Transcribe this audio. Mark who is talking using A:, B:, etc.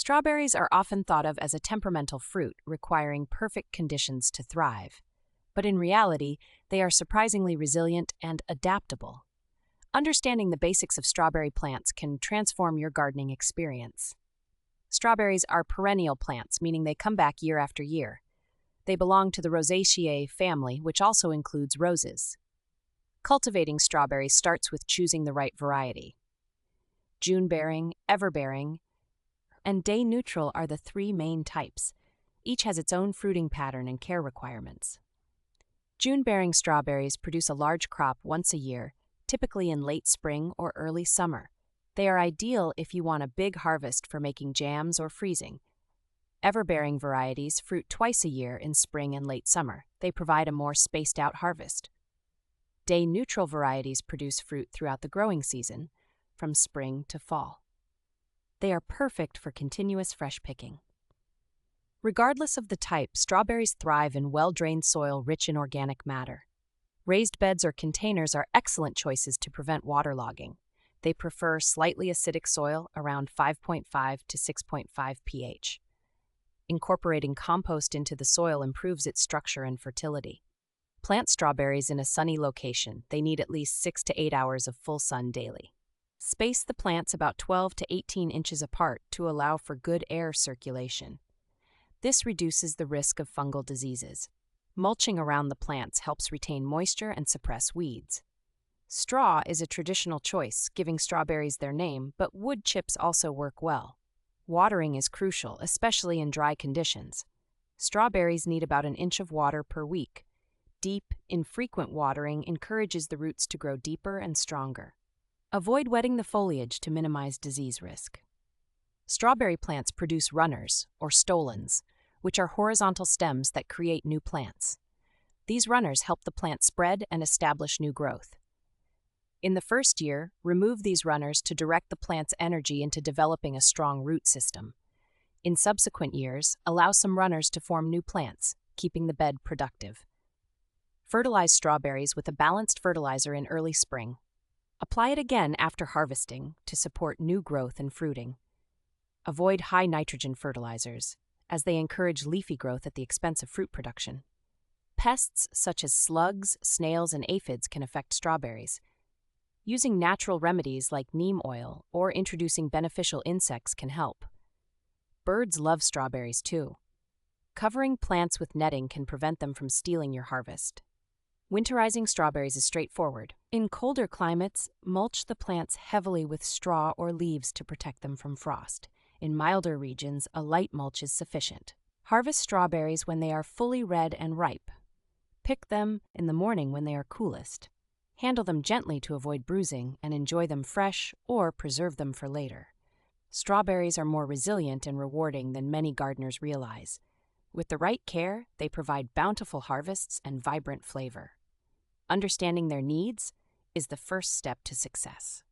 A: Strawberries are often thought of as a temperamental fruit requiring perfect conditions to thrive. But in reality, they are surprisingly resilient and adaptable. Understanding the basics of strawberry plants can transform your gardening experience. Strawberries are perennial plants, meaning they come back year after year. They belong to the Rosaceae family, which also includes roses. Cultivating strawberries starts with choosing the right variety. June-bearing, ever-bearing, and day-neutral are the three main types. Each has its own fruiting pattern and care requirements. June-bearing strawberries produce a large crop once a year, typically in late spring or early summer. They are ideal if you want a big harvest for making jams or freezing. Ever-bearing varieties fruit twice a year in spring and late summer. They provide a more spaced-out harvest. Day-neutral varieties produce fruit throughout the growing season, from spring to fall. They are perfect for continuous fresh picking. Regardless of the type, strawberries thrive in well-drained soil rich in organic matter. Raised beds or containers are excellent choices to prevent waterlogging. They prefer slightly acidic soil around 5.5 to 6.5 pH. Incorporating compost into the soil improves its structure and fertility. Plant strawberries in a sunny location. They need at least 6 to 8 hours of full sun daily. Space the plants about 12 to 18 inches apart to allow for good air circulation. This reduces the risk of fungal diseases. Mulching around the plants helps retain moisture and suppress weeds. Straw is a traditional choice, giving strawberries their name, but wood chips also work well. Watering is crucial, especially in dry conditions. Strawberries need about an inch of water per week. Deep, infrequent watering encourages the roots to grow deeper and stronger. Avoid wetting the foliage to minimize disease risk. Strawberry plants produce runners, or stolons, which are horizontal stems that create new plants. These runners help the plant spread and establish new growth. In the first year, remove these runners to direct the plant's energy into developing a strong root system. In subsequent years, allow some runners to form new plants, keeping the bed productive. Fertilize strawberries with a balanced fertilizer in early spring. Apply it again after harvesting to support new growth and fruiting. Avoid high nitrogen fertilizers, as they encourage leafy growth at the expense of fruit production. Pests such as slugs, snails, and aphids can affect strawberries. Using natural remedies like neem oil or introducing beneficial insects can help. Birds love strawberries too. Covering plants with netting can prevent them from stealing your harvest. Winterizing strawberries is straightforward. In colder climates, mulch the plants heavily with straw or leaves to protect them from frost. In milder regions, a light mulch is sufficient. Harvest strawberries when they are fully red and ripe. Pick them in the morning when they are coolest. Handle them gently to avoid bruising and enjoy them fresh or preserve them for later. Strawberries are more resilient and rewarding than many gardeners realize. With the right care, they provide bountiful harvests and vibrant flavor. Understanding their needs is the first step to success.